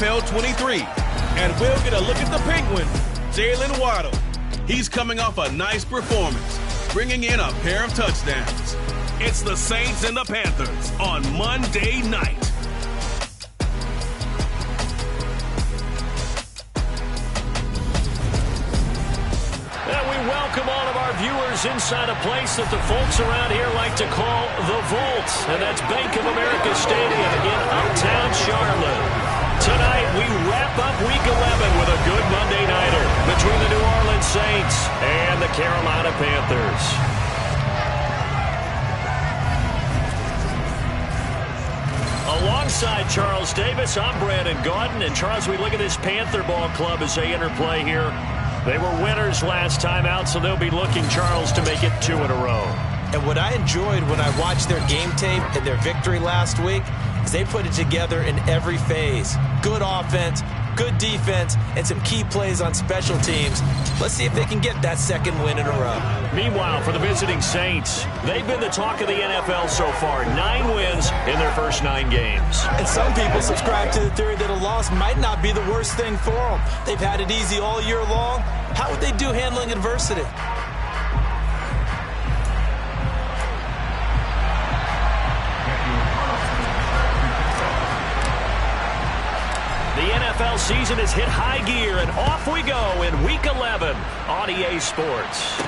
NFL 23. And we'll get a look at the Penguin, Jalen Waddle. He's coming off a nice performance, bringing in a pair of touchdowns. It's the Saints and the Panthers on Monday night. And we welcome all of our viewers inside a place that the folks around here like to call the Vault. And that's Bank of America Stadium in uptown Charlotte. Tonight, we wrap up Week 11 with a good Monday nighter between the New Orleans Saints and the Carolina Panthers. Alongside Charles Davis, I'm Brandon Gaudin. And Charles, we look at this Panther ball club as they interplay here. They were winners last time out, so they'll be looking, Charles, to make it 2 in a row. And what I enjoyed when I watched their game tape and their victory last week is they put it together in every phase. Good offense, good defense, and some key plays on special teams. Let's see if they can get that second win in a row. Meanwhile, for the visiting Saints, they've been the talk of the NFL so far. 9 wins in their first 9 games. And some people subscribe to the theory that a loss might not be the worst thing for them. They've had it easy all year long. How would they do handling adversity? The NFL season has hit high gear, and off we go in Week 11 on EA Sports.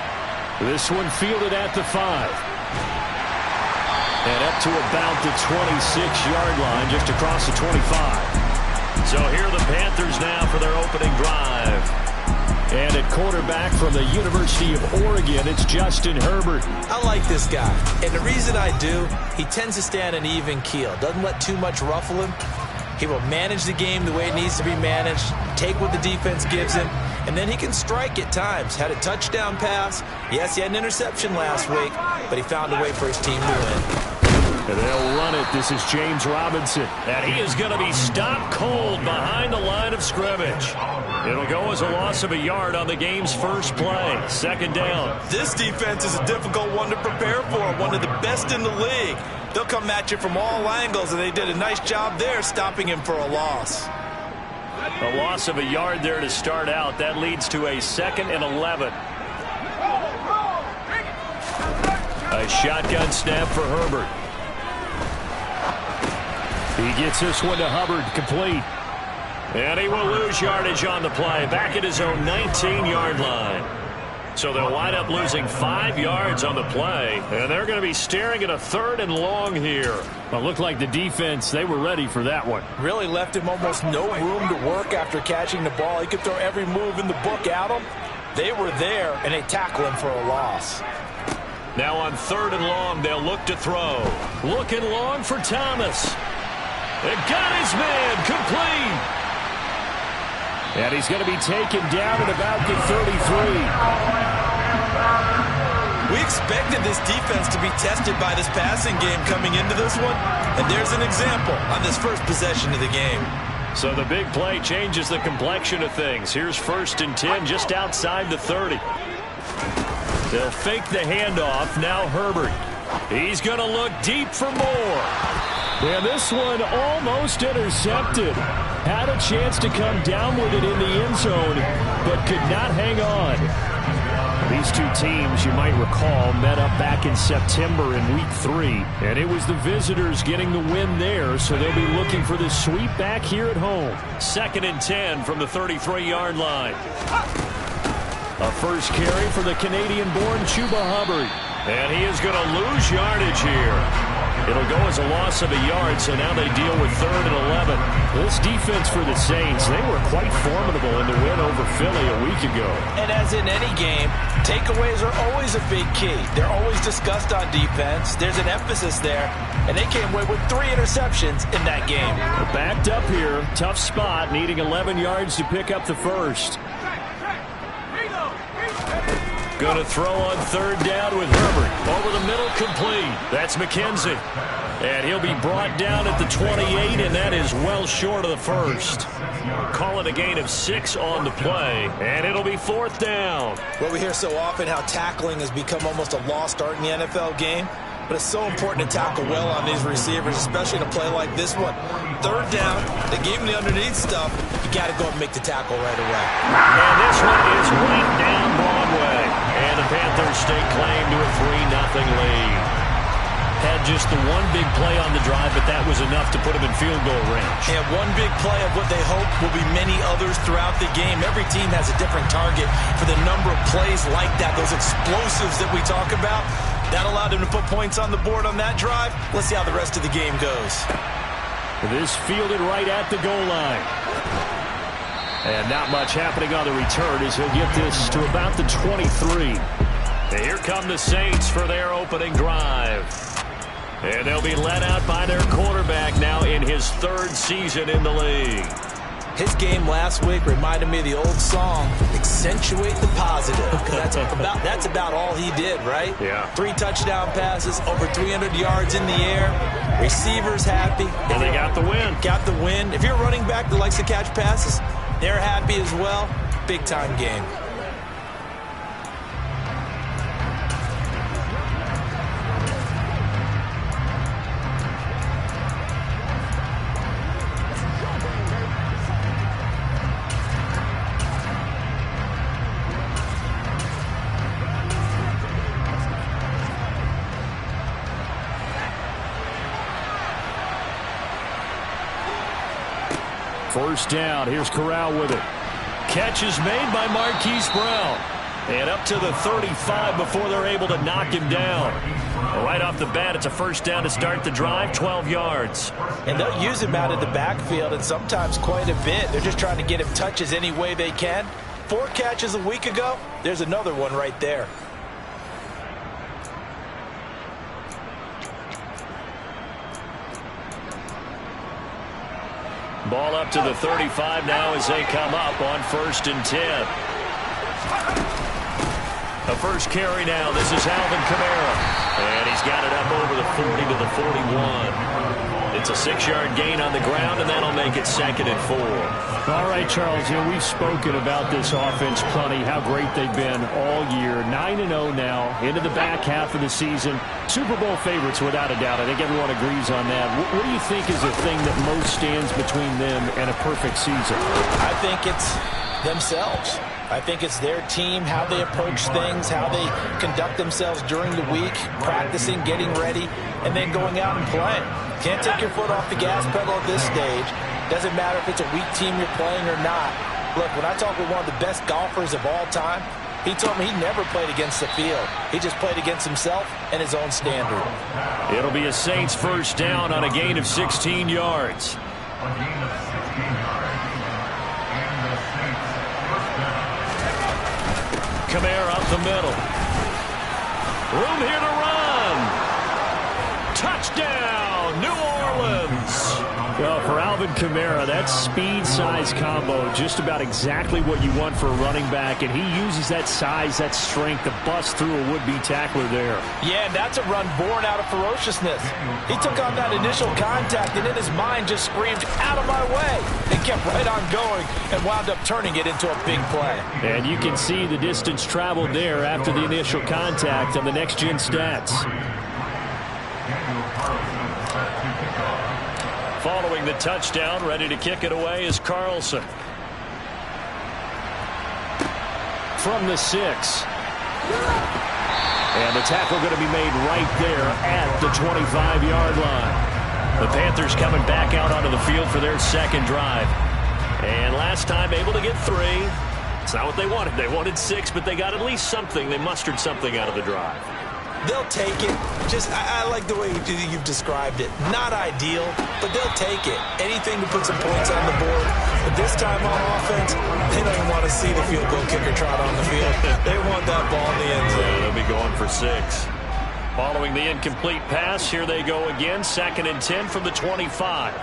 This one fielded at the 5. And up to about the 26-yard line, just across the 25. So here are the Panthers now for their opening drive. And at quarterback from the University of Oregon, it's Justin Herbert. I like this guy. And the reason I do, he tends to stay on an even keel. Doesn't let too much ruffle him. He will manage the game the way it needs to be managed, take what the defense gives him, and then he can strike at times. Had a touchdown pass. Yes, he had an interception last week, but he found a way for his team to win. And they'll run it. This is James Robinson. And he is going to be stopped cold behind the line of scrimmage. It'll go as a loss of a yard on the game's first play. Second down. This defense is a difficult one to prepare for, one of the best in the league. They'll come at you from all angles, and they did a nice job there stopping him for a loss. A loss of a yard there to start out. That leads to a 2nd and 11. A shotgun snap for Herbert. He gets this one to Hubbard, complete. And he will lose yardage on the play, back at his own 19-yard line. So they'll wind up losing 5 yards on the play, and they're going to be staring at a 3rd and long here. Well, it looked like the defense, they were ready for that one. Really left him almost no room to work after catching the ball. He could throw every move in the book at him. They were there, and they tackle him for a loss. Now on 3rd and long, they'll look to throw. Looking long for Thomas. It got his man, complete. And he's going to be taken down at about the 33. We expected this defense to be tested by this passing game coming into this one, and there's an example on this first possession of the game. So the big play changes the complexion of things. Here's 1st and 10 just outside the 30. They'll fake the handoff. Now Herbert. He's going to look deep for more. And this one almost intercepted. Had a chance to come down with it in the end zone, but could not hang on. These two teams, you might recall, met up back in September in Week 3. And it was the visitors getting the win there, so they'll be looking for this sweep back here at home. 2nd and 10 from the 33-yard line. A first carry for the Canadian-born Chuba Hubbard. And he is going to lose yardage here. It'll go as a loss of a yard, so now they deal with 3rd and 11. This defense for the Saints, they were quite formidable in the win over Philly a week ago. And as in any game, takeaways are always a big key. They're always discussed on defense. There's an emphasis there, and they came away with 3 interceptions in that game. Backed up here, tough spot, needing 11 yards to pick up the first. Going to throw on 3rd down with Herbert. Over the middle, complete. That's McKenzie. And he'll be brought down at the 28, and that is well short of the first. Call it a gain of 6 on the play, and it'll be 4th down. Well, we hear so often how tackling has become almost a lost art in the NFL game. but it's so important to tackle well on these receivers, especially in a play like this one. Third down, they gave him the underneath stuff. You got to go and make the tackle right away. And this one is right down Broadway. And the Panthers stake claim to a 3-0 lead. Had just the one big play on the drive, but that was enough to put him in field goal range. And one big play of what they hope will be many others throughout the game. Every team has a different target for the number of plays like that, those explosives that we talk about. That allowed him to put points on the board on that drive. Let's see how the rest of the game goes. This fielded right at the goal line. And not much happening on the return as he'll get this to about the 23. And here come the Saints for their opening drive. And they'll be led out by their quarterback now in his third season in the league. His game last week reminded me of the old song, accentuate the positive. Because that's about all he did, right? Yeah. 3 touchdown passes, over 300 yards in the air. Receivers happy. And they got the win. Got the win. If you're a running back that likes to catch passes, they're happy as well. Big-time game. First down. Here's Corral with it. Catch is made by Marquise Brown. And up to the 35 before they're able to knock him down. Right off the bat, it's a first down to start the drive, 12 yards. And they'll use him out of the backfield, and sometimes quite a bit. They're just trying to get him touches any way they can. 4 catches a week ago. There's another one right there. Ball up to the 35 now as they come up on 1st and 10. The first carry now. This is Alvin Kamara. And he's got it up over the 40 to the 41. It's a 6-yard gain on the ground, and that'll make it 2nd and 4. All right, Charles, we've spoken about this offense plenty, how great they've been all year. 9-0 now, into the back half of the season. Super Bowl favorites, without a doubt. I think everyone agrees on that. What do you think is the thing that most stands between them and a perfect season? I think it's themselves. I think it's their team, how they approach things, how they conduct themselves during the week, practicing, getting ready, and then going out and playing. Can't take your foot off the gas pedal at this stage. Doesn't matter if it's a weak team you're playing or not. Look, when I talk with one of the best golfers of all time, he told me he never played against the field. He just played against himself and his own standard. It'll be a Saints first down on a gain of 16 yards. Kamara up the middle. Room here to run. Touchdown, New Orleans. Well, for Alvin Kamara, that speed-size combo, just about exactly what you want for a running back, and he uses that size, that strength to bust through a would-be tackler there. Yeah, and that's a run born out of ferociousness. He took on that initial contact, and in his mind just screamed, out of my way, and kept right on going and wound up turning it into a big play. And you can see the distance traveled there after the initial contact on the next-gen stats. Following the touchdown, ready to kick it away is Carlson. From the 6. And the tackle going to be made right there at the 25-yard line. The Panthers coming back out onto the field for their second drive. And last time able to get 3. It's not what they wanted. They wanted 6, but they got at least something. They mustered something out of the drive. They'll take it. I like the way you've described it. Not ideal, but they'll take it. Anything to put some points on the board. But this time on offense, they don't even want to see the field goal kicker trot on the field. They want that ball in the end zone. They'll be going for 6. Following the incomplete pass, here they go again. 2nd and 10 from the 25.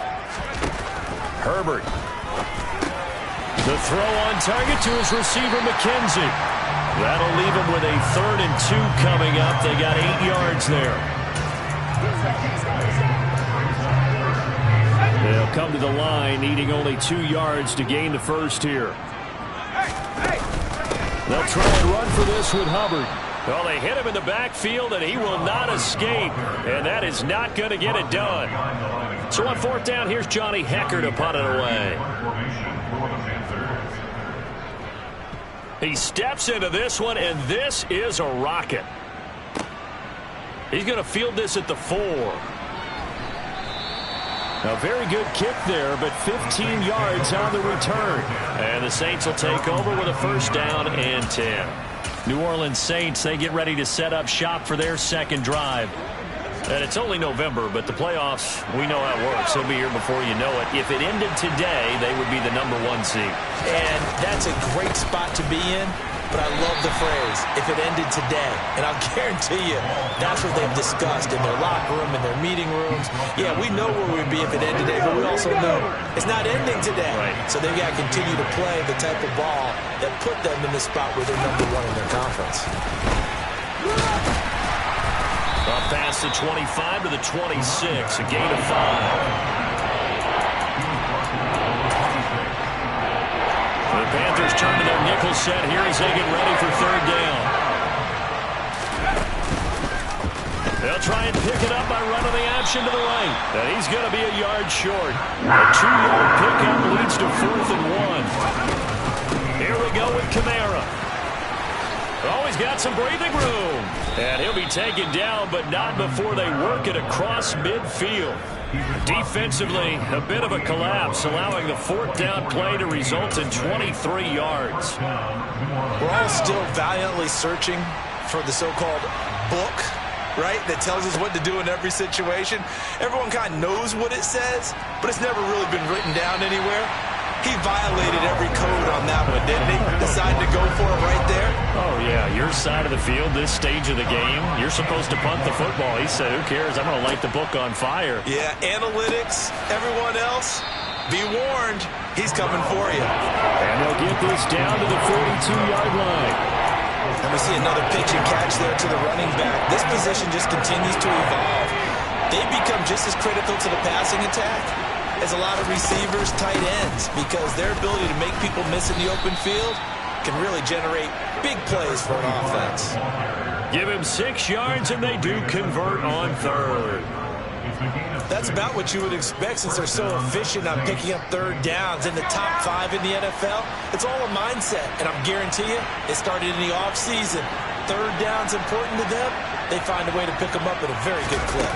Herbert. The throw on target to his receiver, McKenzie. That'll leave him with a 3rd and 2 coming up. They got 8 yards there. They'll come to the line, needing only 2 yards to gain the first here. They'll try and run for this with Hubbard. Well, they hit him in the backfield, and he will not escape. And that is not going to get it done. So on fourth down, here's Johnny Hecker to punt it away. He steps into this one, and this is a rocket. He's going to field this at the 4. A very good kick there, but 15 yards on the return. And the Saints will take over with a first down and 10. New Orleans Saints, they get ready to set up shop for their second drive. And it's only November, but the playoffs, we know how it works. They'll be here before you know it. If it ended today, they would be the #1 seed. And that's a great spot to be in, but I love the phrase, if it ended today. And I'll guarantee you, that's what they've discussed in their locker room, in their meeting rooms. Yeah, we know where we'd be if it ended today, but we also know it's not ending today. Right. So they've got to continue to play the type of ball that put them in the spot where they're #1 in their conference. Up past the 25 to the 26, a gain of 5. The Panthers turn to their nickel set here as they get ready for third down. They'll try and pick it up by running the option to the right. And he's going to be a yard short. A 2-yard pickup leads to 4th and 1. Here we go with Kamara. Oh, he's got some breathing room. And he'll be taken down, but not before they work it across midfield. Defensively, a bit of a collapse, allowing the 4th down play to result in 23 yards. We're all still valiantly searching for the so-called book, right, that tells us what to do in every situation. Everyone kind of knows what it says, but it's never really been written down anywhere. He violated every code on that one, didn't he? Decided to go for it right there. Oh, yeah, your side of the field, this stage of the game, you're supposed to punt the football. He said, who cares? I'm going to light the book on fire. Yeah, analytics, everyone else, be warned, he's coming for you. And they'll get this down to the 42-yard line. And we see another pitch and catch there to the running back. This position just continues to evolve. They become just as critical to the passing attack as a lot of receivers, tight ends, because their ability to make people miss in the open field can really generate big plays for an offense. Give him 6 yards, and they do convert on third. That's about what you would expect since they're so efficient on picking up third downs in the top 5 in the NFL. It's all a mindset, and I'm guarantee you, it started in the offseason. Third down's important to them. They find a way to pick them up at a very good clip.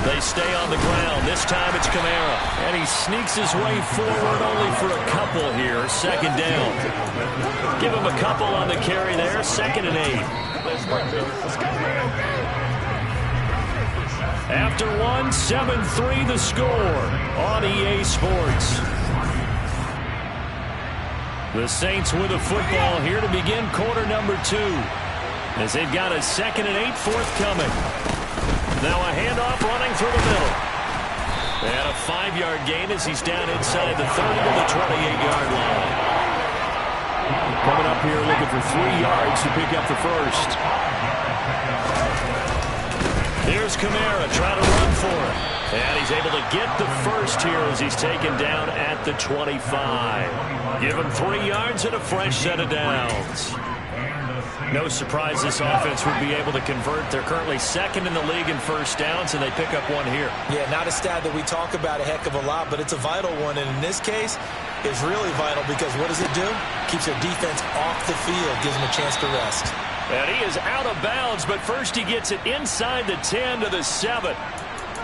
They stay on the ground. This time it's Kamara. And he sneaks his way forward only for a couple here. Second down. Give him a couple on the carry there. 2nd and 8. After 1, 7-3 the score on EA Sports. The Saints with a football here to begin quarter number 2. As they've got a 2nd and 8 forthcoming. Now a handoff running through the middle. And a 5-yard gain as he's down inside the 30 to the 28-yard line. Coming up here looking for 3 yards to pick up the first. Here's Kamara trying to run for it. And he's able to get the first here as he's taken down at the 25. Give him 3 yards and a fresh set of downs. No surprise this offense would be able to convert. They're currently 2nd in the league in first downs, and they pick up 1 here. Yeah, not a stat that we talk about a heck of a lot, but it's a vital one. And in this case, it's really vital because what does it do? Keeps their defense off the field, gives them a chance to rest. And he is out of bounds, but first he gets it inside the 10 to the 7.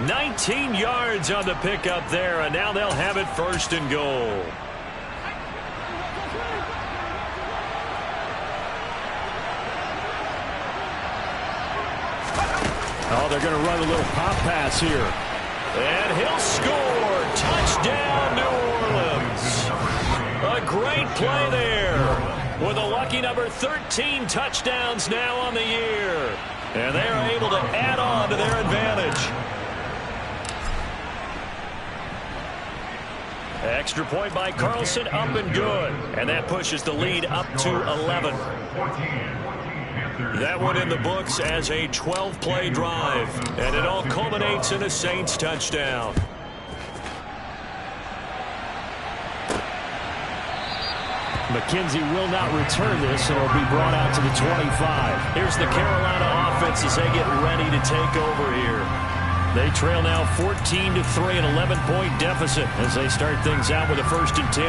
19 yards on the pickup there, and now they'll have it 1st and goal. Oh, they're going to run a little pop pass here. And he'll score. Touchdown, New Orleans. A great play there. With a lucky number 13 touchdowns now on the year. And they are able to add on to their advantage. Extra point by Carlson, up and good. And that pushes the lead up to 11. That one in the books as a 12-play drive. And it all culminates in a Saints touchdown. McKenzie will not return this, and will be brought out to the 25. Here's the Carolina offense as they get ready to take over here. They trail now 14-3, an 11-point deficit as they start things out with a 1st and 10.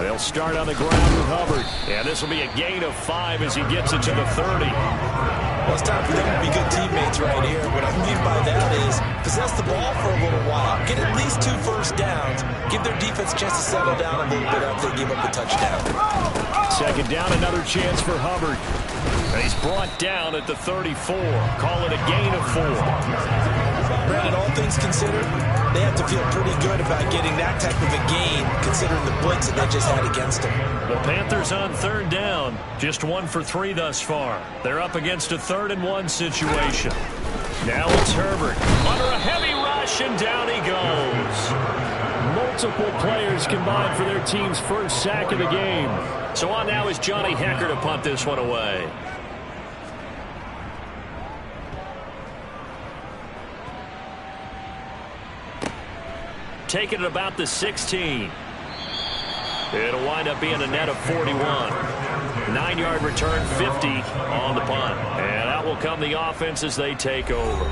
They'll start on the ground with Hubbard. And this will be a gain of 5 as he gets it to the 30. Well, it's time for them to be good teammates right here. What I mean by that is possess the ball for a little while. Get at least 2 first downs. Give their defense a chance to settle down a little bit after they give up the touchdown. 2nd down, another chance for Hubbard. And he's brought down at the 34. Call it a gain of 4. Brandon, all things considered, they have to feel pretty good about getting that type of a gain considering the blitz that they just had against them. The Panthers on 3rd down, just 1 for 3 thus far. They're up against a 3rd and 1 situation. Now it's Herbert under a heavy rush, and down he goes. Multiple players combined for their team's first sack of the game. So on now is Johnny Hecker to punt this one away. Taking it about the 16. It'll wind up being a net of 41. 9-yard return, 50 on the punt. And out will come the offense as they take over.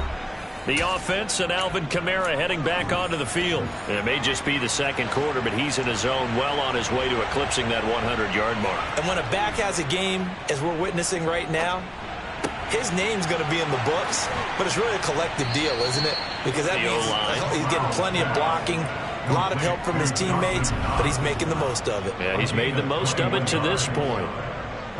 The offense and Alvin Kamara heading back onto the field. And it may just be the 2nd quarter, but he's in his zone, well on his way to eclipsing that 100-yard mark. And when a back has a game, as we're witnessing right now, his name's going to be in the books, but it's really a collective deal, isn't it? Because that means he's getting plenty of blocking, a lot of help from his teammates, but he's making the most of it. Yeah, he's made the most of it to this point.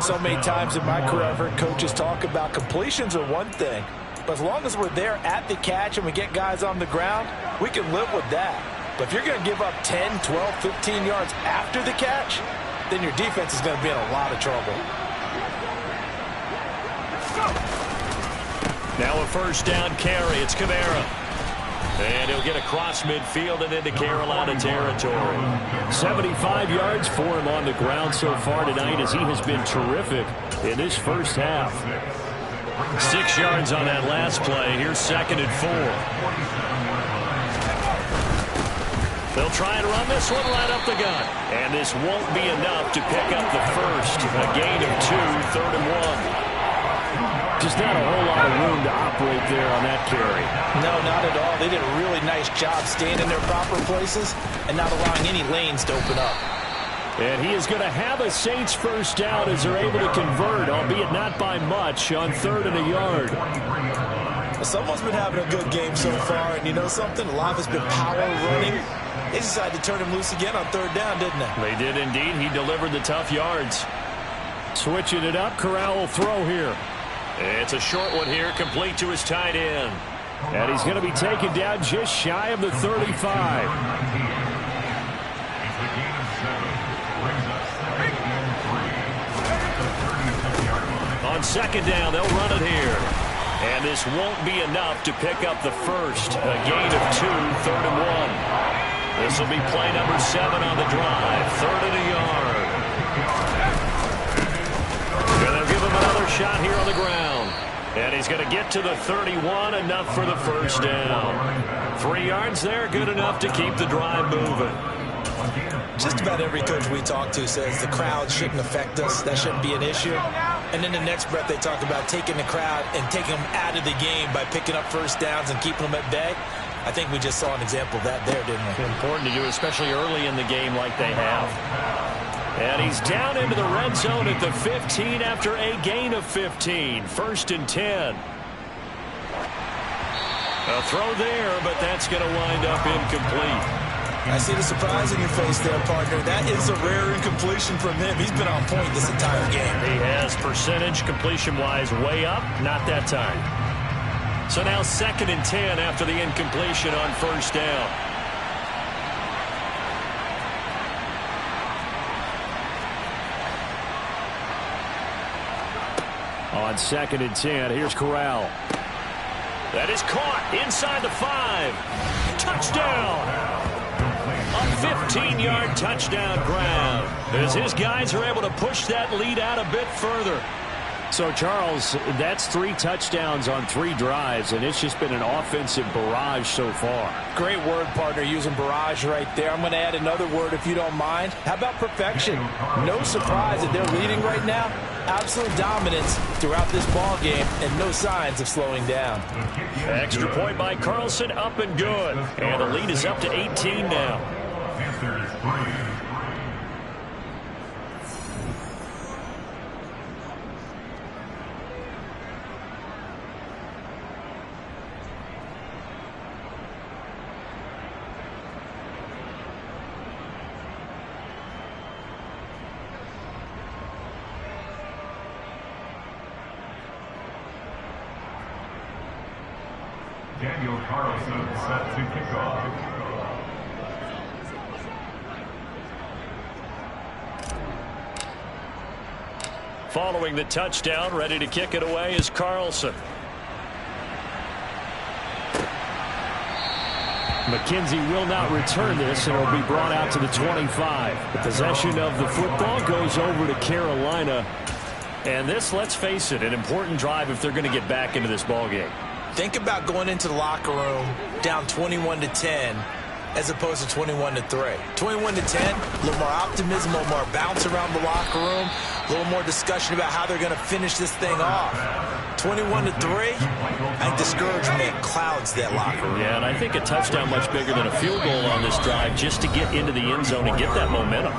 So many times in my career, I've heard coaches talk about completions are one thing, but as long as we're there at the catch and we get guys on the ground, we can live with that. But if you're going to give up 10, 12, 15 yards after the catch, then your defense is going to be in a lot of trouble. Now a 1st down carry. It's Kamara. And he'll get across midfield and into Carolina territory. 75 yards for him on the ground so far tonight as he has been terrific in this first half. 6 yards on that last play. Here's 2nd and 4. They'll try and run this one right up the gut. And this won't be enough to pick up the first. A gain of 2, 3rd and 1. Just not a whole lot of room to operate there on that carry. No, not at all. They did a really nice job staying in their proper places and not allowing any lanes to open up. And he is going to have a Saints first down as they're able to convert, albeit not by much, on 3rd and a yard. Well, someone's been having a good game so far, and you know something? A lot of it's been power running. They decided to turn him loose again on 3rd down, didn't they? They did indeed. He delivered the tough yards. Switching it up, Corral will throw here. It's a short one here, complete to his tight end. And he's going to be taken down just shy of the 35. On 2nd down, they'll run it here. And this won't be enough to pick up the first. A gain of 2, 3rd and 1. This will be play number 7 on the drive. 3rd and a yard. And they'll give him another shot here on the ground. And he's going to get to the 31, enough for the first down. 3 yards there, good enough to keep the drive moving. Just about every coach we talk to says the crowd shouldn't affect us. That shouldn't be an issue. And then the next breath they talk about taking the crowd and taking them out of the game by picking up first downs and keeping them at bay. I think we just saw an example of that there, didn't we? Important to do, especially early in the game like they have. And he's down into the red zone at the 15 after a gain of 15. 1st and 10. A throw there, but that's going to wind up incomplete. I see the surprise in your face there, partner. That is a rare incompletion from him. He's been on point this entire game. He has percentage completion-wise way up, not that time. So now 2nd and 10 after the incompletion on 1st down. On 2nd and 10, here's Corral. That is caught inside the 5. Touchdown! A 15-yard touchdown grab as his guys are able to push that lead out a bit further. So, Charles, that's 3 touchdowns on 3 drives, and it's just been an offensive barrage so far. Great word, partner, using barrage right there. I'm going to add another word if you don't mind. How about perfection? No surprise that they're leading right now. Absolute dominance throughout this ball game and no signs of slowing down. Extra point by Carlson, up and good. And the lead is up to 18 now. Panthers 3. Daniel Carlson set to kick off. Following the touchdown, ready to kick it away is Carlson. McKenzie will not return this, and it'll be brought out to the 25. The possession of the football goes over to Carolina. And this, let's face it, an important drive if they're going to get back into this ballgame. Think about going into the locker room down 21-10 as opposed to 21-3. 21-10, a little more optimism, a little more bounce around the locker room, a little more discussion about how they're going to finish this thing off. 21-3, I think discouragement clouds that locker room. Yeah, and I think a touchdown much bigger than a field goal on this drive just to get into the end zone and get that momentum.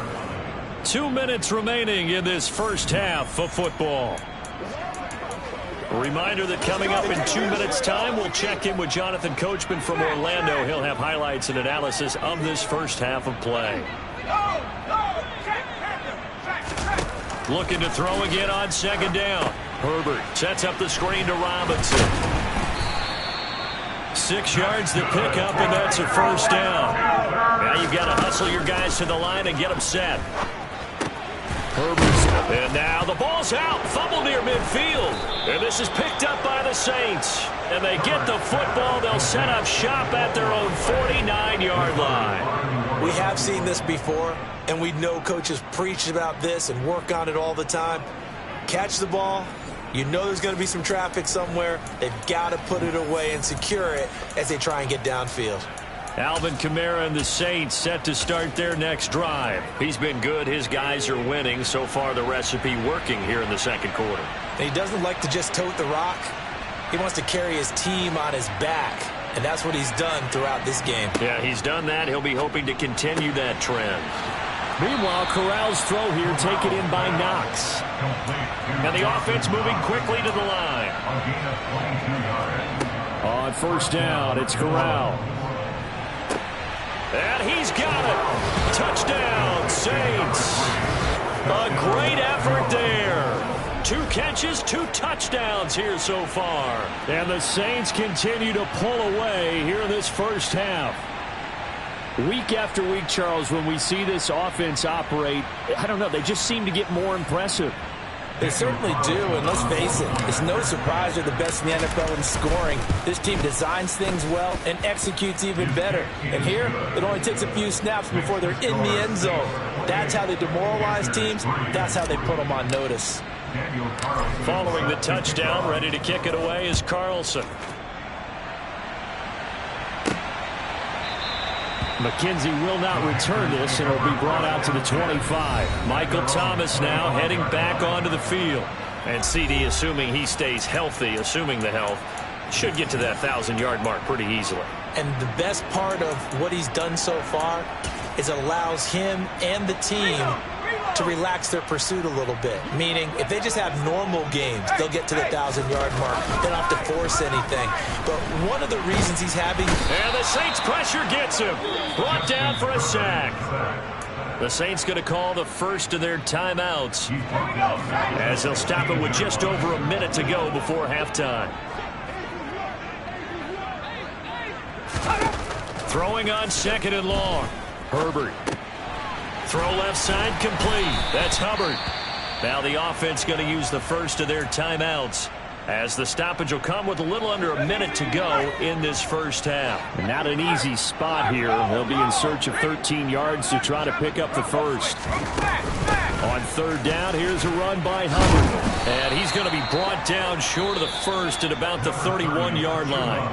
2 minutes remaining in this first half of football. A reminder that coming up in 2 minutes' time, we'll check in with Jonathan Coachman from Orlando. He'll have highlights and analysis of this first half of play. Looking to throw again on second down. Herbert sets up the screen to Robinson. 6 yards to pick up, and that's a first down. Now you've got to hustle your guys to the line and get them set. Herbert's, and now the ball's out. Fumble near midfield. And this is picked up by the Saints. And they get the football. They'll set up shop at their own 49-yard line. We have seen this before, and we know coaches preach about this and work on it all the time. Catch the ball. You know there's going to be some traffic somewhere. They've got to put it away and secure it as they try and get downfield. Alvin Kamara and the Saints set to start their next drive. He's been good. His guys are winning. So far, the recipe working here in the second quarter. And he doesn't like to just tote the rock. He wants to carry his team on his back, and that's what he's done throughout this game. Yeah, he's done that. He'll be hoping to continue that trend. Meanwhile, Corral's throw here taken in by Knox. And the offense moving quickly to the line. On first down, it's Corral. And he's got it. Touchdown, Saints. A great effort there. 2 catches, 2 touchdowns here so far. And the Saints continue to pull away here in this first half. Week after week, Charles, when we see this offense operate, I don't know, they just seem to get more impressive. They certainly do, and let's face it, it's no surprise they're the best in the NFL in scoring. This team designs things well and executes even better. And here, it only takes a few snaps before they're in the end zone. That's how they demoralize teams. That's how they put them on notice. Following the touchdown, ready to kick it away is Carlson. McKenzie will not return this, and it'll be brought out to the 25. Michael Thomas now heading back onto the field. And CD, assuming he stays healthy, assuming the health, should get to that 1,000-yard mark pretty easily. And the best part of what he's done so far is allows him and the team to relax their pursuit a little bit. Meaning, if they just have normal games, they'll get to the 1,000-yard mark. They don't have to force anything. But one of the reasons he's having... And the Saints pressure gets him. Brought down for a sack. The Saints going to call the first of their timeouts as they'll stop it with just over a minute to go before halftime. Throwing on second and long. Herbert. Throw left side complete. That's Hubbard. Now the offense going to use the first of their timeouts as the stoppage will come with a little under a minute to go in this first half. And not an easy spot here. They'll be in search of 13 yards to try to pick up the first. On third down, here's a run by Hubbard. And he's going to be brought down short of the first at about the 31-yard line.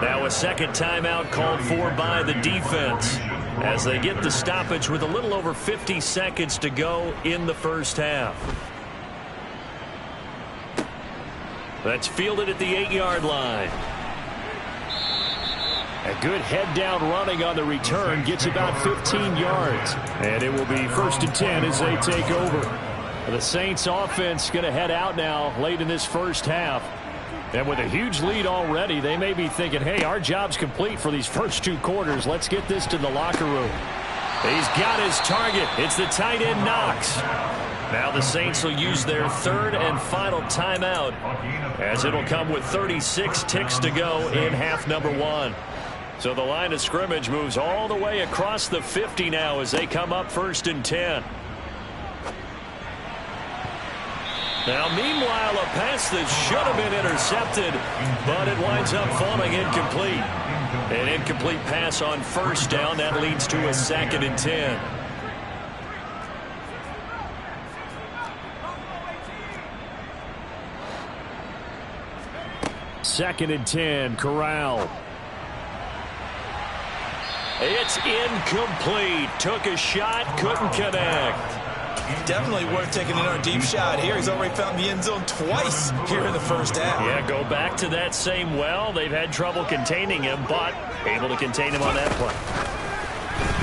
Now a second timeout called for by the defense as they get the stoppage with a little over 50 seconds to go in the first half. That's fielded at the 8-yard line. A good head-down running on the return gets about 15 yards. And it will be 1st and 10 as they take over. The Saints offense going to head out now late in this first half. And with a huge lead already, they may be thinking, hey, our job's complete for these first 2 quarters. Let's get this to the locker room. He's got his target. It's the tight end Knox. Now the Saints will use their 3rd and final timeout as it'll come with 36 ticks to go in half number 1. So the line of scrimmage moves all the way across the 50 now as they come up 1st and 10. Now, meanwhile, a pass that should have been intercepted, but it winds up falling incomplete. An incomplete pass on 1st down. That leads to a 2nd and 10. Second and 10, Corral. It's incomplete. Took a shot, couldn't connect. Definitely worth taking another deep shot here. He's already found the end zone twice here in the first half. Yeah, go back to that same well. They've had trouble containing him, but able to contain him on that play.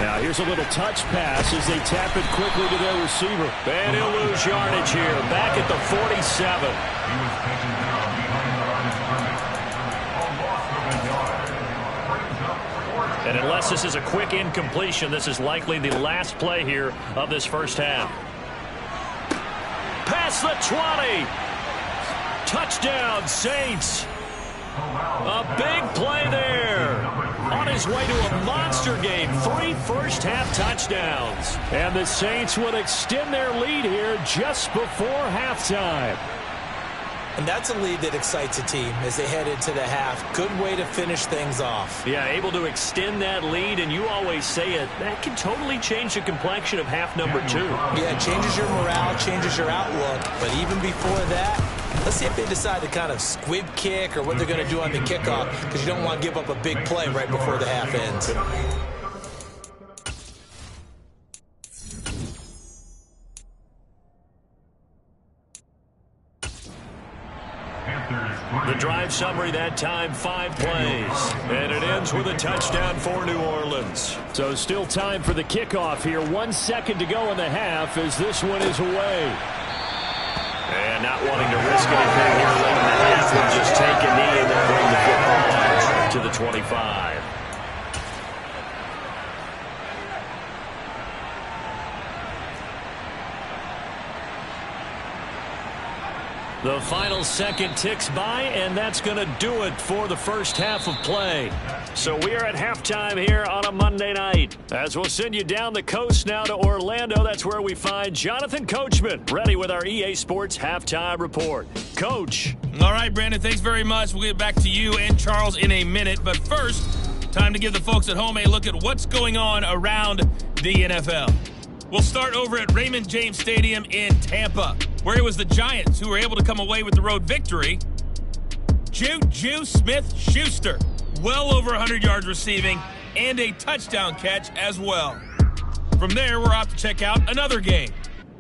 Now here's a little touch pass as they tap it quickly to their receiver. And he'll lose yardage here. Back at the 47. He was taken down behind the line of scrimmage. A loss of a yard. Brings up 4th. And unless this is a quick incompletion, this is likely the last play here of this first half. Past the 20. Touchdown, Saints. A big play there. On his way to a monster game. 3 first-half touchdowns. And the Saints would extend their lead here just before halftime. And that's a lead that excites a team as they head into the half. Good way to finish things off. Yeah, able to extend that lead, and you always say it, that can totally change the complexion of half number 2. Yeah, it changes your morale, changes your outlook. But even before that, let's see if they decide to kind of squib kick or what they're going to do on the kickoff, because you don't want to give up a big play right before the half ends. The drive summary that time, 5 plays. And it ends with a touchdown for New Orleans. So still time for the kickoff here. 1 second to go in the half as this one is away. And not wanting to risk anything here late in the half, we'll just take a knee and then bring the football to the 25. The final second ticks by, and that's going to do it for the first half of play. So we are at halftime here on a Monday night. As we'll send you down the coast now to Orlando, that's where we find Jonathan Coachman, ready with our EA Sports Halftime Report. Coach. All right, Brandon, thanks very much. We'll get back to you and Charles in a minute. But first, time to give the folks at home a look at what's going on around the NFL. We'll start over at Raymond James Stadium in Tampa, where it was the Giants who were able to come away with the road victory. Juju Smith-Schuster, well over 100 yards receiving and a touchdown catch as well. From there, we're off to check out another game.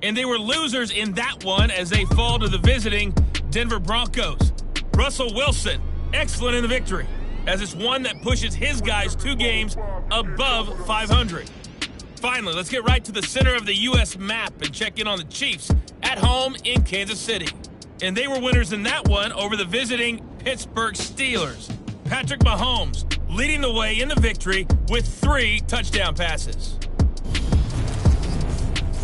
And they were losers in that one as they fall to the visiting Denver Broncos. Russell Wilson, excellent in the victory, as it's one that pushes his guys 2 games above 500. Finally, let's get right to the center of the U.S. map and check in on the Chiefs at home in Kansas City. And they were winners in that one over the visiting Pittsburgh Steelers. Patrick Mahomes leading the way in the victory with 3 touchdown passes.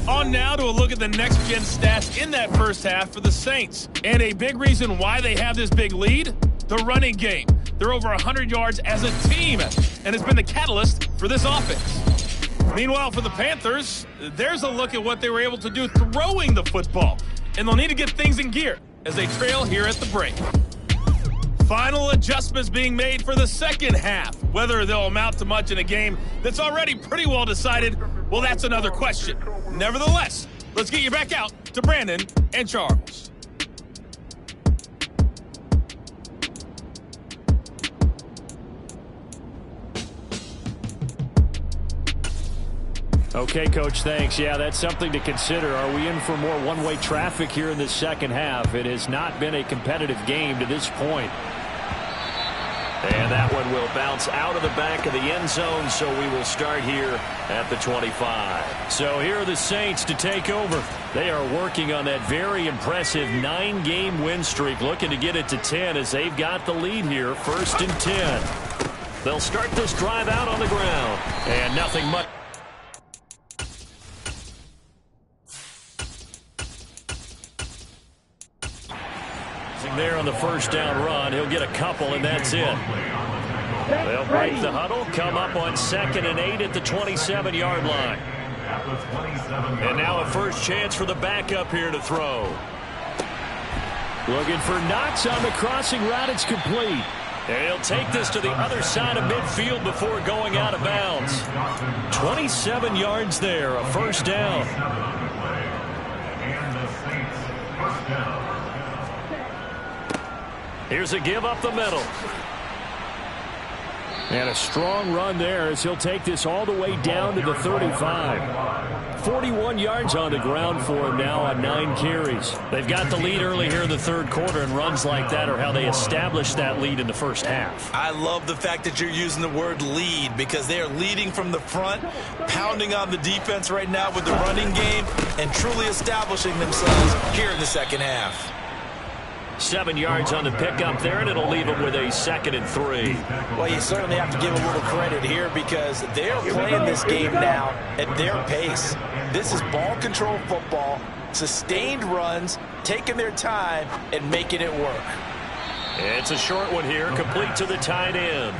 On now to a look at the next-gen stats in that first half for the Saints. And a big reason why they have this big lead, the running game. They're over 100 yards as a team and has been the catalyst for this offense. Meanwhile, for the Panthers, there's a look at what they were able to do throwing the football. And they'll need to get things in gear as they trail here at the break. Final adjustments being made for the second half. Whether they'll amount to much in a game that's already pretty well decided, well, that's another question. Nevertheless, let's Let's get you back out to Brandon and Charles. Okay, Coach, thanks. Yeah, that's something to consider. Are we in for more one-way traffic here in the second half? It has not been a competitive game to this point. And that one will bounce out of the back of the end zone, so we will start here at the 25. So here are the Saints to take over. They are working on that very impressive 9-game win streak, looking to get it to 10 as they've got the lead here, 1st and 10. They'll start this drive out on the ground, and nothing much. There on the first down run. He'll get a couple, and that's it. They'll break the huddle, come up on 2nd and 8 at the 27-yard line. And now a first chance for the backup here to throw. Looking for Knox on the crossing route. It's complete. And he'll take this to the other side of midfield before going out of bounds. 27 yards there, a first down. And the Saints first down. Here's a give up the middle. And a strong run there as he'll take this all the way down to the 35. 41 yards on the ground for him now on 9 carries. They've got the lead early here in the third quarter, and runs like that are how they establish that lead in the first half. I love the fact that you're using the word lead because they are leading from the front, pounding on the defense right now with the running game, and truly establishing themselves here in the second half. 7 yards on the pickup there, and it'll leave them with a 2nd and 3. Well, you certainly have to give a little credit here because they're playing this game now at their pace. This is ball control football, sustained runs, taking their time, and making it work. It's a short one here, complete to the tight end.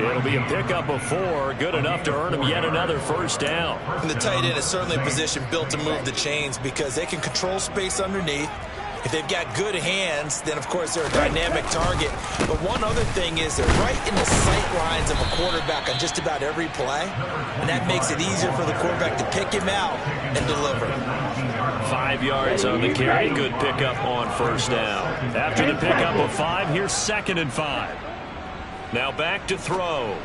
It'll be a pickup of 4, good enough to earn them yet another first down. And the tight end is certainly a position built to move the chains because they can control space underneath. If they've got good hands, then, of course, they're a dynamic target. But one other thing is they're right in the sight lines of a quarterback on just about every play, and that makes it easier for the quarterback to pick him out and deliver. 5 yards on the carry. Good pickup on first down. After the pickup of 5, here's 2nd and 5. Now back to throw.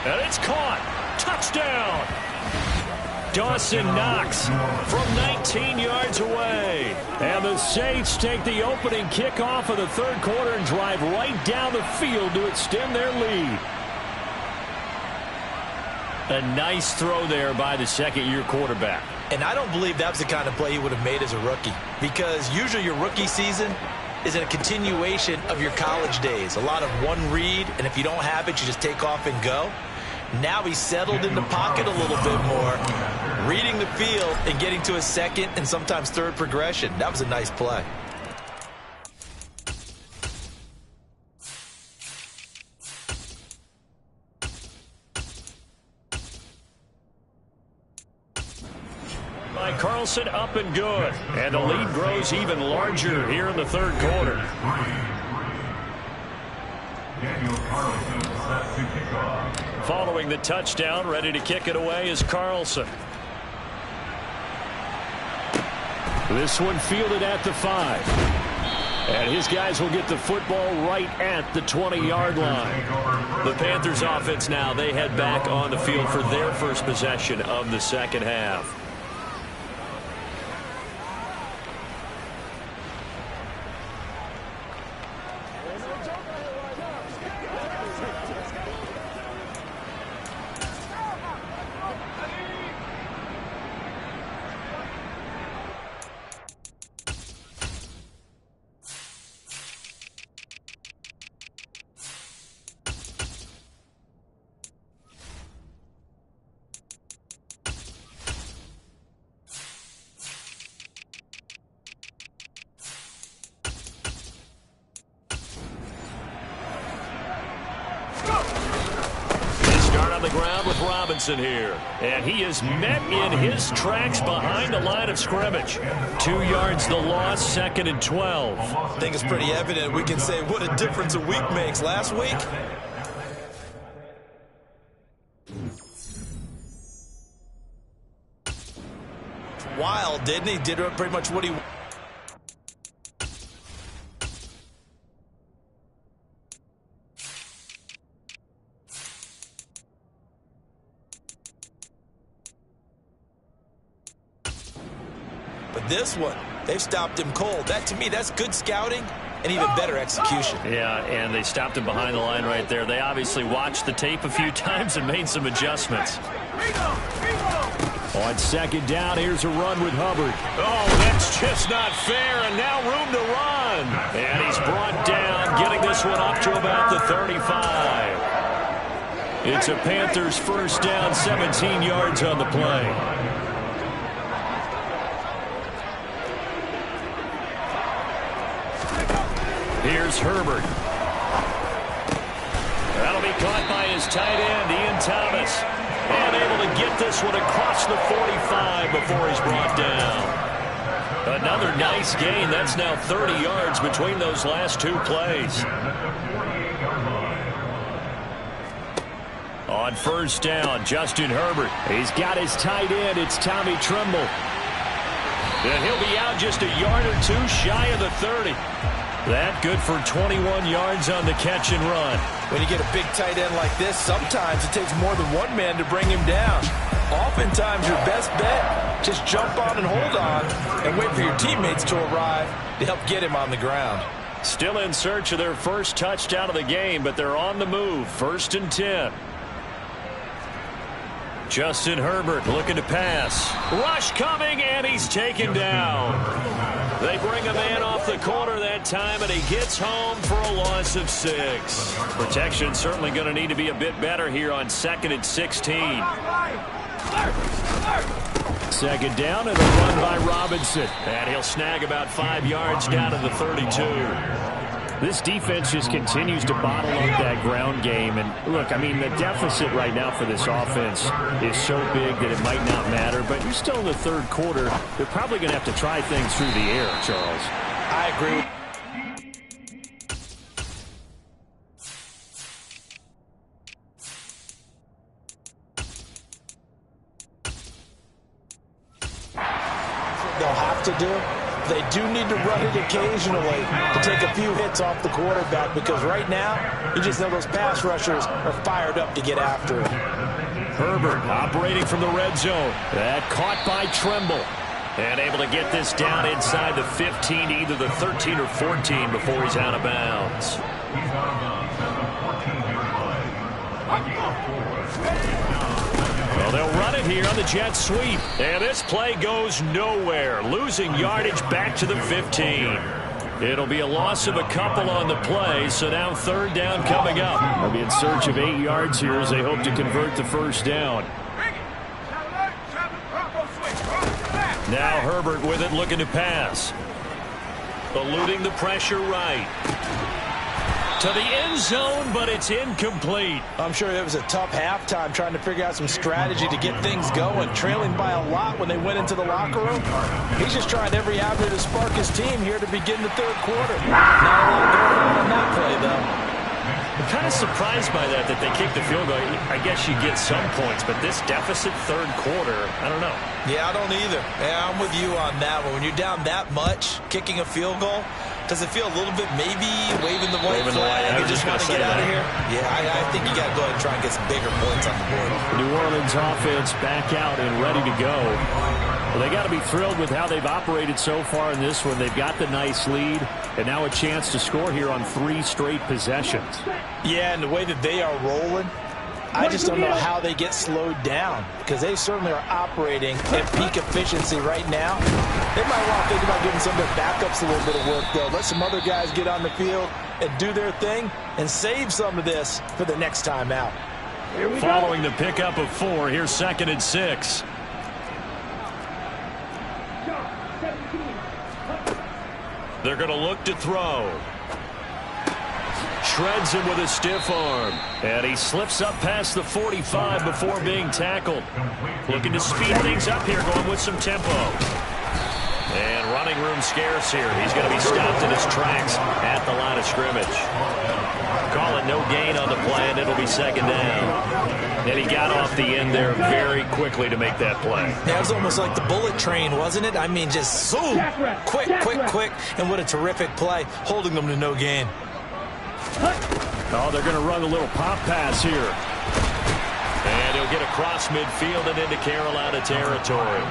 And it's caught. Touchdown. Dawson Knox from 19 yards away. And the Saints take the opening kickoff of the third quarter and drive right down the field to extend their lead. A nice throw there by the second-year quarterback. And I don't believe that was the kind of play he would have made as a rookie because usually your rookie season is a continuation of your college days. A lot of one read, and if you don't have it, you just take off and go. Now he's settled in the pocket a little bit more, reading the field and getting to a second and sometimes third progression. That was a nice play. By Carlson, up and good. And the lead grows even larger here in the third quarter. Daniel Carlson set to kick off. Following the touchdown, ready to kick it away is Carlson. This one fielded at the 5. And his guys will get the football right at the 20-yard line. The Panthers offense now, they head back on the field for their first possession of the second half. On the ground with Robinson here. And he is met in his tracks behind the line of scrimmage. 2 yards the loss, 2nd and 12. I think it's pretty evident. We can say what a difference a week makes. Last week, wild, didn't he? Did pretty much what he... But this one, they've stopped him cold. That, to me, that's good scouting and even better execution. Yeah, and they stopped him behind the line right there. They obviously watched the tape a few times and made some adjustments. On second down, here's a run with Hubbard. Oh, that's just not fair, and now room to run. And he's brought down, getting this one up to about the 35. It's a Panthers first down, 17 yards on the play. Here's Herbert. That'll be caught by his tight end, Ian Thomas. And able to get this one across the 45 before he's brought down. Another nice gain. That's now 30 yards between those last two plays. On first down, Justin Herbert. He's got his tight end. It's Tommy Tremble. And he'll be out just a yard or two shy of the 30. That good for 21 yards on the catch and run. When you get a big tight end like this, sometimes it takes more than one man to bring him down. Oftentimes, your best bet, just jump on and hold on and wait for your teammates to arrive to help get him on the ground. Still in search of their first touchdown of the game, but they're on the move. 1st and 10. Justin Herbert looking to pass. Rush coming, and he's taken down. They bring a man off the corner that time, and he gets home for a loss of 6. Protection certainly going to need to be a bit better here on 2nd and 16. Second down and a run by Robinson. And he'll snag about 5 yards down to the 32. This defense just continues to bottle up that ground game. And look, I mean, the deficit right now for this offense is so big that it might not matter. But you're still in the third quarter. They're probably going to have to try things through the air, Charles. I agree. They'll have to do. They do need to run it occasionally to take a few hits off the quarterback, because right now, you just know those pass rushers are fired up to get after it. Herbert operating from the red zone. That caught by Tremble. And able to get this down inside the 15, either the 13 or 14 before he's out of bounds. Well, they'll run it here on the jet sweep. And this play goes nowhere. Losing yardage back to the 15. It'll be a loss of a couple on the play, so now 3rd down coming up. They'll be in search of 8 yards here as they hope to convert the first down. Now Herbert with it, looking to pass. Eluding the pressure right. To the end zone, but it's incomplete. I'm sure it was a tough halftime trying to figure out some strategy to get things going. Trailing by a lot when they went into the locker room. He's just tried every avenue to spark his team here to begin the third quarter. Not a lot going on in that play, though. I'm kind of surprised by that they kicked the field goal. I guess you get some points, but this deficit third quarter, I don't know. Yeah, I don't either. Yeah, I'm with you on that one. When you're down that much, kicking a field goal, does it feel a little bit maybe waving the white flag and just want to get out of here? Yeah, I think you got to go ahead and try and get some bigger points on the board. New Orleans offense back out and ready to go. Well, they got to be thrilled with how they've operated so far in this one. They've got the nice lead, and now a chance to score here on 3 straight possessions. Yeah, and the way that they are rolling, I just don't know how they get slowed down, because they certainly are operating at peak efficiency right now. They might want to think about giving some of their backups a little bit of work, though. Let some other guys get on the field and do their thing and save some of this for the next time out. Following the pickup of 4, here's 2nd and 6. They're going to look to throw. Shreds him with a stiff arm. And he slips up past the 45 before being tackled. Looking to speed things up here, going with some tempo. And running room scarce here. He's going to be stopped in his tracks at the line of scrimmage. Call it no gain on the play, and it'll be second down. And he got off the end there very quickly to make that play. Yeah, it was almost like the bullet train, wasn't it? I mean, just zoom, quick, and what a terrific play, holding them to no gain. Oh, they're going to run a little pop pass here. And he'll get across midfield and into Carolina territory.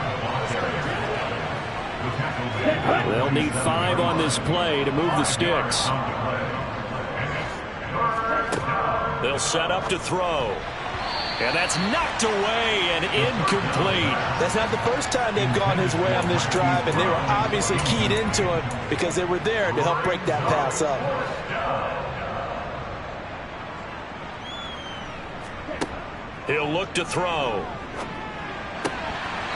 They'll need 5 on this play to move the sticks. They'll set up to throw. And that's knocked away and incomplete. That's not the first time they've gone his way on this drive, and they were obviously keyed into it because they were there to help break that pass up. He'll look to throw.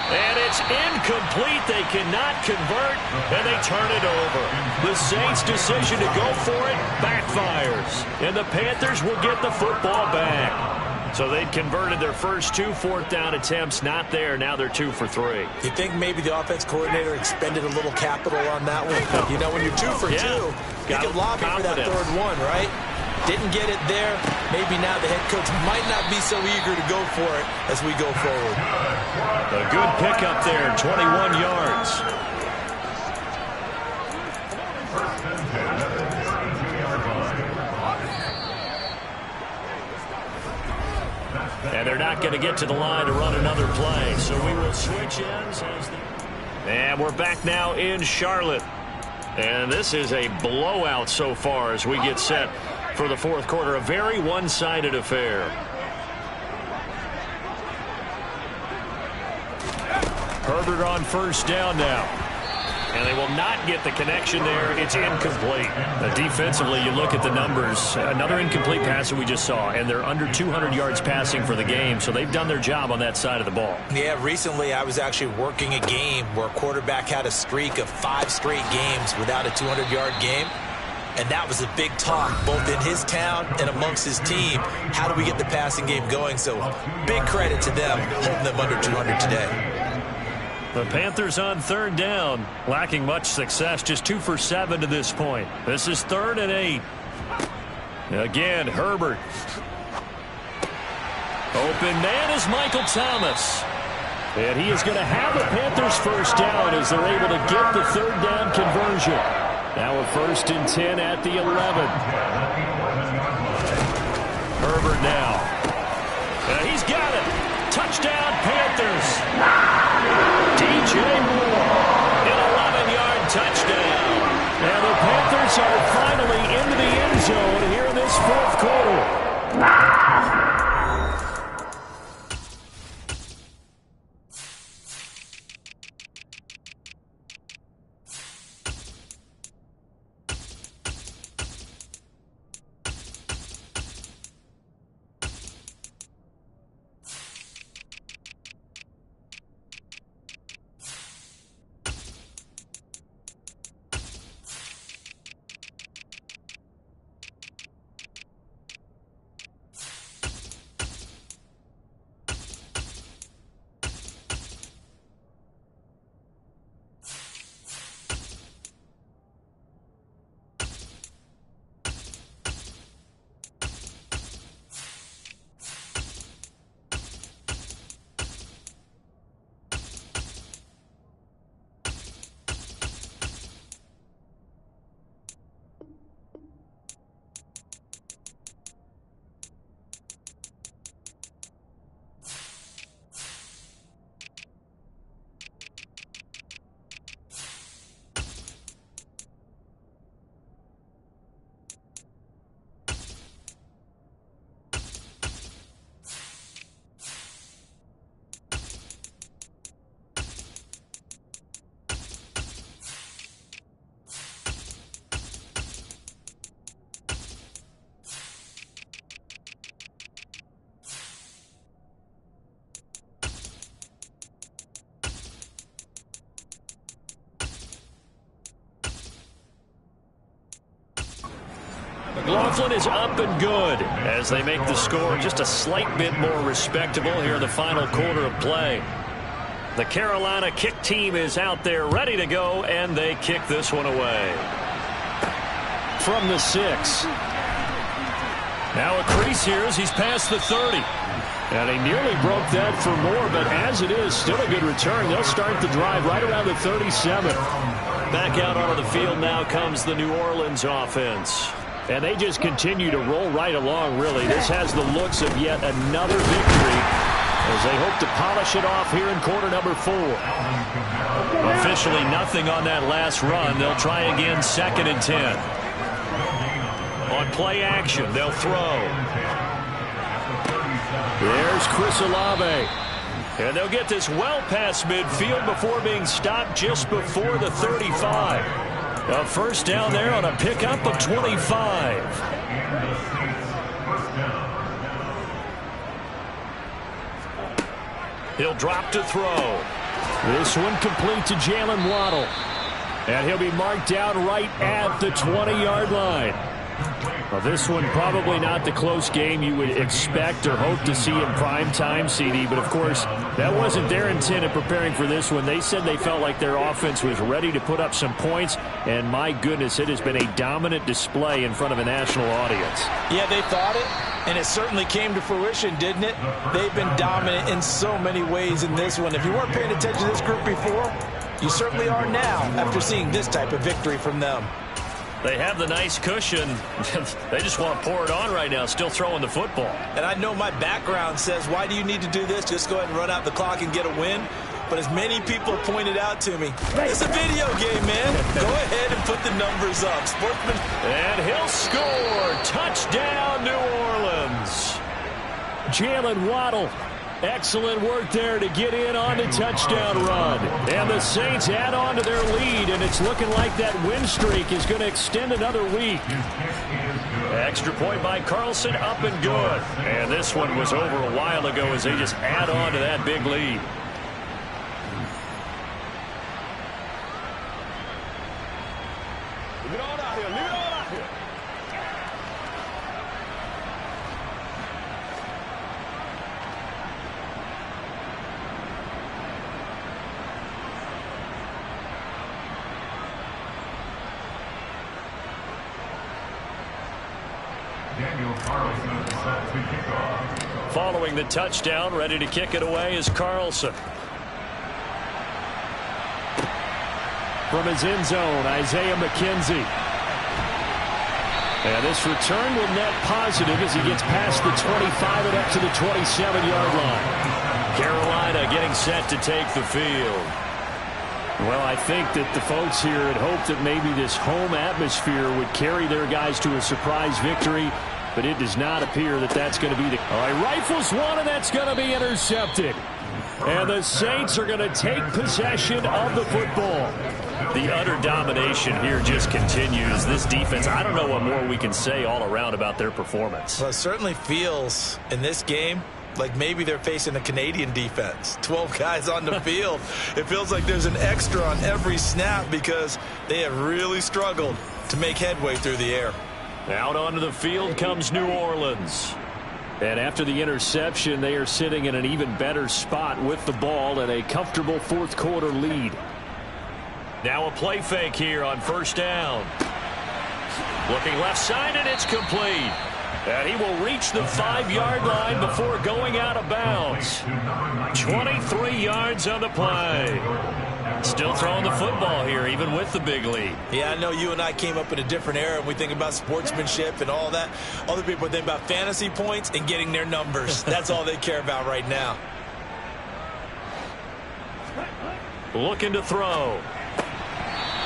And it's incomplete. They cannot convert, and they turn it over. The Saints' decision to go for it backfires, and the Panthers will get the football back. So they'd converted their first 2 fourth-down attempts. Not there. Now they're 2 for 3. You think maybe the offense coordinator expended a little capital on that one? You know, when you're 2 for 2, you can lobby for that third one, right? Didn't get it there. Maybe now the head coach might not be so eager to go for it as we go forward. A good pickup there, 21 yards. And they're not going to get to the line to run another play, so we will switch ends. And we're back now in Charlotte. And this is a blowout so far as we get set for the fourth quarter. A very one-sided affair. Herbert on first down now. And they will not get the connection there. It's incomplete. Defensively, you look at the numbers. Another incomplete pass that we just saw, and they're under 200 yards passing for the game, so they've done their job on that side of the ball. Yeah, recently I was actually working a game where a quarterback had a streak of 5 straight games without a 200-yard game. And that was a big talk, both in his town and amongst his team. How do we get the passing game going? So big credit to them, holding them under 200 today. The Panthers on third down, lacking much success, just 2 for 7 to this point. This is 3rd and 8. Again, Herbert. Open man is Michael Thomas. And he is going to have the Panthers first down as they're able to get the third down conversion. Now a 1st and 10 at the 11. Herbert now. He's got it. Touchdown, Panthers. DJ Moore, an 11-yard touchdown. And the Panthers are finally into the end zone here in this fourth quarter. McLaughlin is up and good as they make the score just a slight bit more respectable here in the final quarter of play. The Carolina kick team is out there ready to go, and they kick this one away. From the 6. Now a crease here as he's past the 30. And he nearly broke that for more, but as it is, still a good return. They'll start the drive right around the 37. Back out onto the field now comes the New Orleans offense. And they just continue to roll right along, really. This has the looks of yet another victory as they hope to polish it off here in quarter number 4. Officially nothing on that last run. They'll try again 2nd and 10. On play action, they'll throw. There's Chris Olave. And they'll get this well past midfield before being stopped just before the 35. A first down there on a pickup of 25. He'll drop to throw. This one complete to Jalen Waddle. And he'll be marked down right at the 20-yard line. Well, this one probably not the close game you would expect or hope to see in prime time, CD. But, of course, that wasn't their intent in preparing for this one. They said they felt like their offense was ready to put up some points. And, my goodness, it has been a dominant display in front of a national audience. Yeah, they thought it, and it certainly came to fruition, didn't it? They've been dominant in so many ways in this one. If you weren't paying attention to this group before, you certainly are now after seeing this type of victory from them. They have the nice cushion. They just want to pour it on right now, still throwing the football. And I know my background says, why do you need to do this? Just go ahead and run out the clock and get a win. But as many people pointed out to me, it's a video game, man. Go ahead and put the numbers up. Sportsman. And he'll score. Touchdown, New Orleans. Jalen Waddle. Excellent work there to get in on the touchdown run. And the Saints add on to their lead, and it's looking like that win streak is going to extend another week. Extra point by Carlson, up and good. And this one was over a while ago as they just add on to that big lead. Leave it all out here. Leave it all out here. Following the touchdown, ready to kick it away is Carlson. From his end zone, Isaiah McKenzie. And this return will net positive as he gets past the 25 and up to the 27-yard line. Carolina getting set to take the field. Well, I think that the folks here had hoped that maybe this home atmosphere would carry their guys to a surprise victory, but it does not appear that that's going to be the... All right, rifles one, and that's going to be intercepted. And the Saints are going to take possession of the football. The utter domination here just continues. This defense, I don't know what more we can say all around about their performance. Well, it certainly feels in this game like maybe they're facing a Canadian defense. 12 guys on the field. It feels like there's an extra on every snap because they have really struggled to make headway through the air. Out onto the field comes New Orleans. And after the interception, they are sitting in an even better spot with the ball and a comfortable fourth quarter lead. Now a play fake here on first down. Looking left side, and it's complete. And he will reach the 5-yard line before going out of bounds. 23 yards on the play. Still throwing the football here, even with the big lead. Yeah, I know you and I came up in a different era, and we think about sportsmanship and all that. Other people think about fantasy points and getting their numbers. That's all they care about right now. Looking to throw.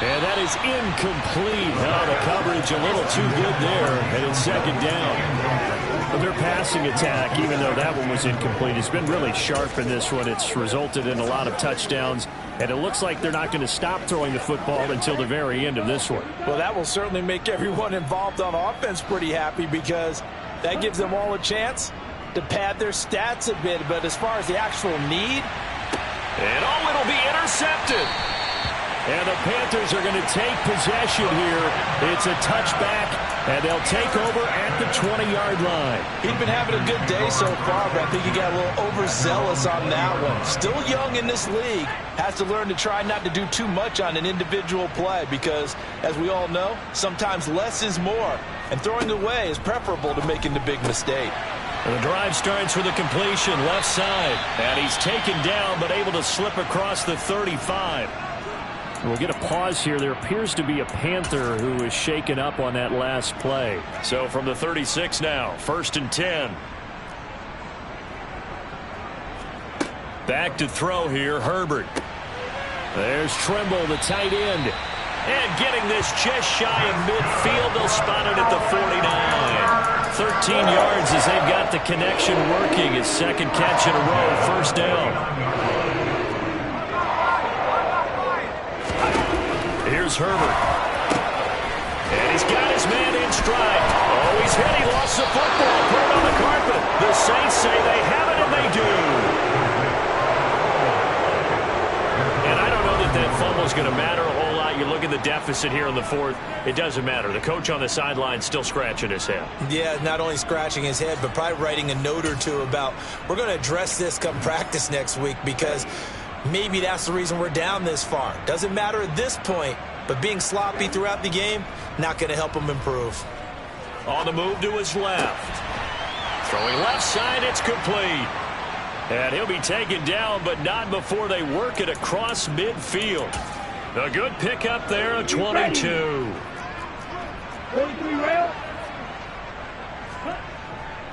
And that is incomplete. Oh, the coverage a little too good there, and it's second down. But their passing attack, even though that one was incomplete, has been really sharp in this one. It's resulted in a lot of touchdowns, and it looks like they're not going to stop throwing the football until the very end of this one. Well, that will certainly make everyone involved on offense pretty happy because that gives them all a chance to pad their stats a bit. But as far as the actual need, and it'll be intercepted. And the Panthers are going to take possession here. It's a touchback And they'll take over at the 20-yard line. He's been having a good day so far, but I think he got a little overzealous on that one. Still young in this league. Has to learn to try not to do too much on an individual play because, as we all know, sometimes less is more. And throwing away is preferable to making the big mistake. And the drive starts with a completion left side. And he's taken down but able to slip across the 35. We'll get a pause here. There appears to be a Panther who is shaken up on that last play. So from the 36 now, 1st and 10. Back to throw here, Herbert. There's Trimble, the tight end. And getting this just shy of midfield. They'll spot it at the 49. 13 yards as they've got the connection working. His second catch in a row, 1st down. Here's Herbert. And he's got his man in stride. Oh, he's hit. He lost the football. Put it on the carpet. The Saints say they have it, and they do. And I don't know that that fumble's going to matter a whole lot. You look at the deficit here in the 4th. It doesn't matter. The coach on the sideline still scratching his head. Yeah, not only scratching his head, but probably writing a note or two about we're going to address this come practice next week because maybe that's the reason we're down this far. Doesn't matter at this point, but being sloppy throughout the game, not going to help him improve. On the move to his left. Throwing left side, it's complete. And he'll be taken down, but not before they work it across midfield. A good pickup there, a 22.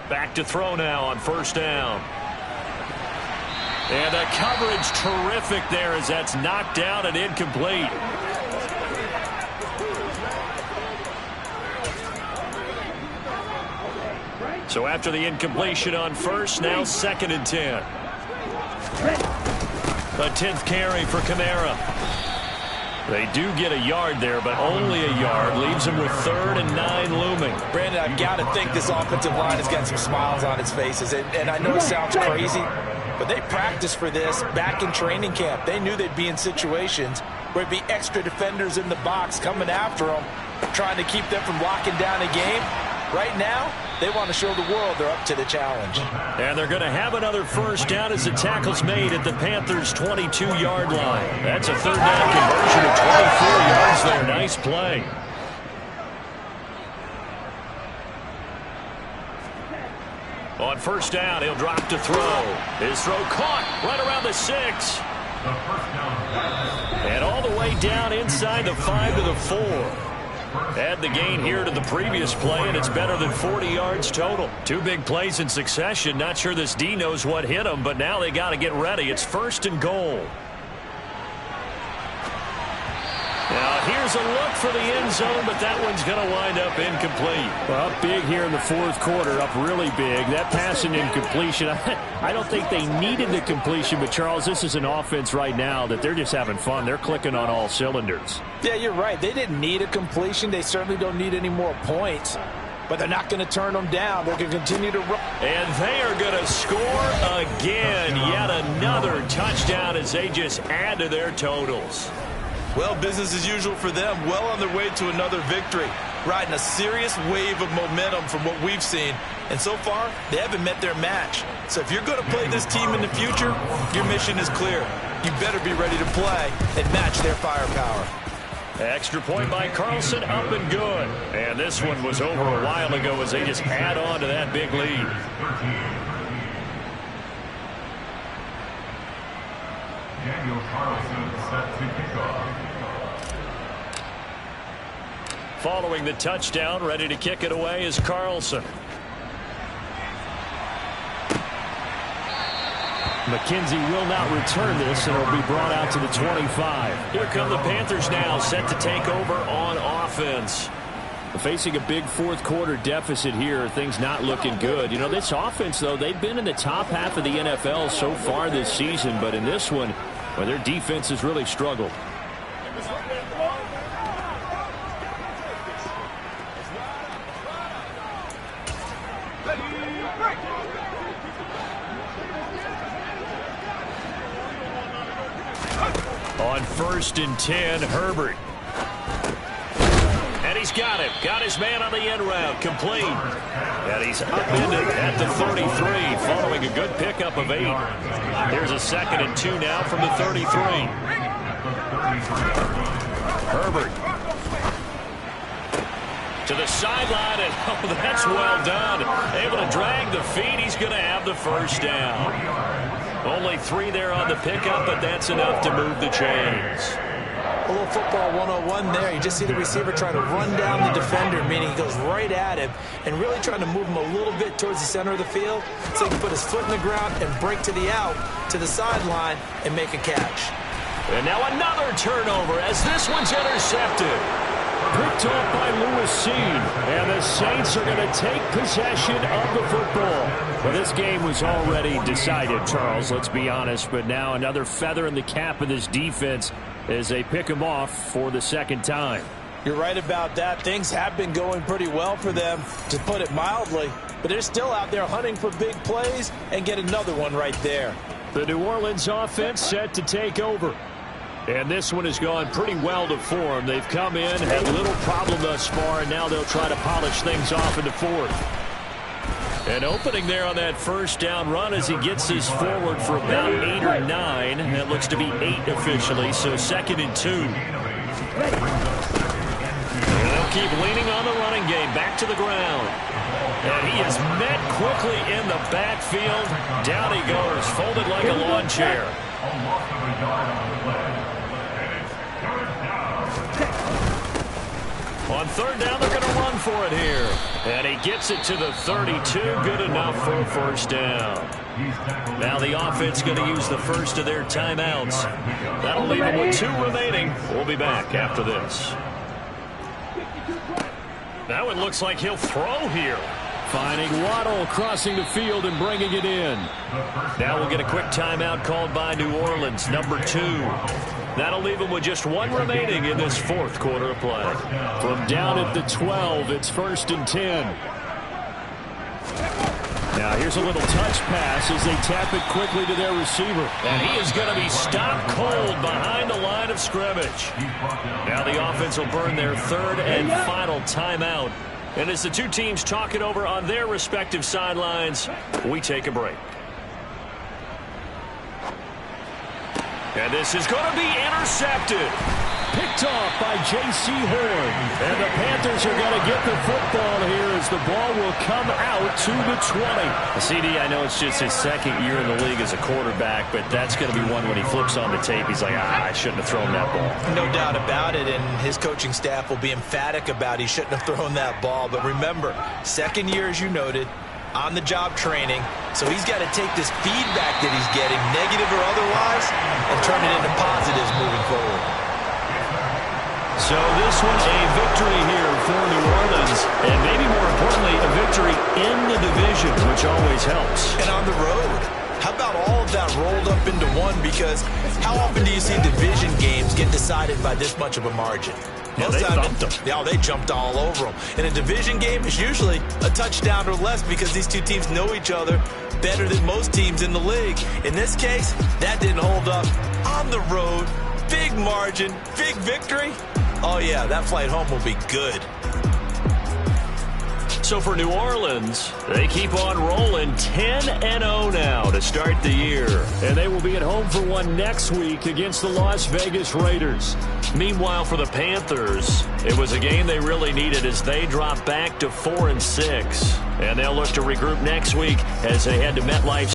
Back to throw now on 1st down. And the coverage terrific there as that's knocked down and incomplete. So after the incompletion on 1st, now 2nd and 10. A 10th carry for Kamara. They do get a yard there, but only a yard. Leaves them with 3rd and 9 looming. Brandon, I've got to think this offensive line has got some smiles on its faces. And I know it sounds crazy, but they practiced for this back in training camp. They knew they'd be in situations where it'd be extra defenders in the box coming after them, trying to keep them from locking down a game. Right now, they want to show the world they're up to the challenge. And they're going to have another 1st down as the tackle's made at the Panthers' 22-yard line. That's a 3rd down conversion of 24 yards there. Nice play. On 1st down, he'll drop to throw. His throw caught right around the 6. And all the way down inside the 5 to the 4. Add the gain here to the previous play, and it's better than 40 yards total. 2 big plays in succession. Not sure this D knows what hit him, but now they got to get ready. It's 1st and goal. Now here's a look for the end zone, but that one's going to wind up incomplete. Well, up big here in the 4th quarter, up really big. That passing incompletion, I don't think they needed the completion, but Charles, this is an offense right now that they're just having fun. They're clicking on all cylinders. Yeah, you're right. They didn't need a completion. They certainly don't need any more points, but they're not going to turn them down. They're going to continue to run. And they are going to score again. Yet another touchdown as they just add to their totals. Well, business as usual for them. Well on their way to another victory. Riding a serious wave of momentum from what we've seen. And so far, they haven't met their match. So if you're going to play this team in the future, your mission is clear. You better be ready to play and match their firepower. Extra point by Carlson, up and good. And this one was over a while ago as they just add on to that big lead. Daniel Carlson set to kick off. Following the touchdown, ready to kick it away is Carlson. McKenzie will not return this, and it'll be brought out to the 25. Here come the Panthers now, set to take over on offense. Facing a big 4th quarter deficit here, things not looking good. You know, this offense, though, they've been in the top half of the NFL so far this season, but in this one, well, their defense has really struggled. On 1st and 10, Herbert. And he he's got him. Got his man on the end route. Complete. And he's upended at the 33 following a good pickup of 8. Here's a 2nd and 2 now from the 33. Herbert. To the sideline, and oh, that's well done. Able to drag the feet. He's going to have the first down. Only 3 there on the pickup, but that's enough to move the chains. A little football 101 there. You just see the receiver trying to run down the defender, meaning he goes right at him and really trying to move him a little bit towards the center of the field so he can put his foot in the ground and break to the out, to the sideline, and make a catch. And now another turnover as this one's intercepted. Picked off by Lewis Seed, and the Saints are going to take possession of the football. Well, this game was already decided, Charles, let's be honest, but now another feather in the cap of this defense as they pick him off for the 2nd time. You're right about that. Things have been going pretty well for them, to put it mildly, but they're still out there hunting for big plays and get another one right there. The New Orleans offense set to take over. And this one has gone pretty well to form. They've come in, had little problem thus far, and now they'll try to polish things off in the 4th. An opening there on that first down run as he gets this forward for about 8 or 9. That looks to be 8 officially, so 2nd and 2. And they'll keep leaning on the running game, back to the ground. And he is met quickly in the backfield. Down he goes, folded like a lawn chair. On 3rd down, they're going to run for it here. And he gets it to the 32. Good enough for a first down. Now the offense going to use the first of their timeouts. That'll leave them with 2 remaining. We'll be back after this. Now it looks like he'll throw here. Finding Waddle, crossing the field and bringing it in. Now we'll get a quick timeout called by New Orleans, number 2. That'll leave them with just 1 remaining in this 4th quarter of play. From down at the 12, it's 1st and 10. Now here's a little touch pass as they tap it quickly to their receiver. And he is going to be stopped cold behind the line of scrimmage. Now the offense will burn their 3rd and final timeout. And as the 2 teams talk it over on their respective sidelines, we take a break. And this is going to be intercepted. Picked off by J.C. Horn. And the Panthers are going to get the football here as the ball will come out to the 20. CD, I know it's just his 2nd year in the league as a quarterback, but that's going to be one when he flips on the tape. He's like, I shouldn't have thrown that ball. No doubt about it, and his coaching staff will be emphatic about he shouldn't have thrown that ball. But remember, 2nd year, as you noted, on-the-job training, so he's got to take this feedback that he's getting, negative or otherwise, and turn it into positives moving forward. So this one's a victory here for New Orleans, and maybe more importantly, a victory in the division, which always helps. And on the road. How about all of that rolled up into one? Because how often do you see division games get decided by this much of a margin? Yeah, they thumped them. Yeah, they jumped all over them. In a division game, it's usually a touchdown or less because these 2 teams know each other better than most teams in the league. In this case, that didn't hold up. On the road, big margin, big victory. Oh, yeah, that flight home will be good. So for New Orleans, they keep on rolling 10-0 now to start the year. And they will be at home for one next week against the Las Vegas Raiders. Meanwhile, for the Panthers, it was a game they really needed as they drop back to 4-6. And they'll look to regroup next week as they head to MetLife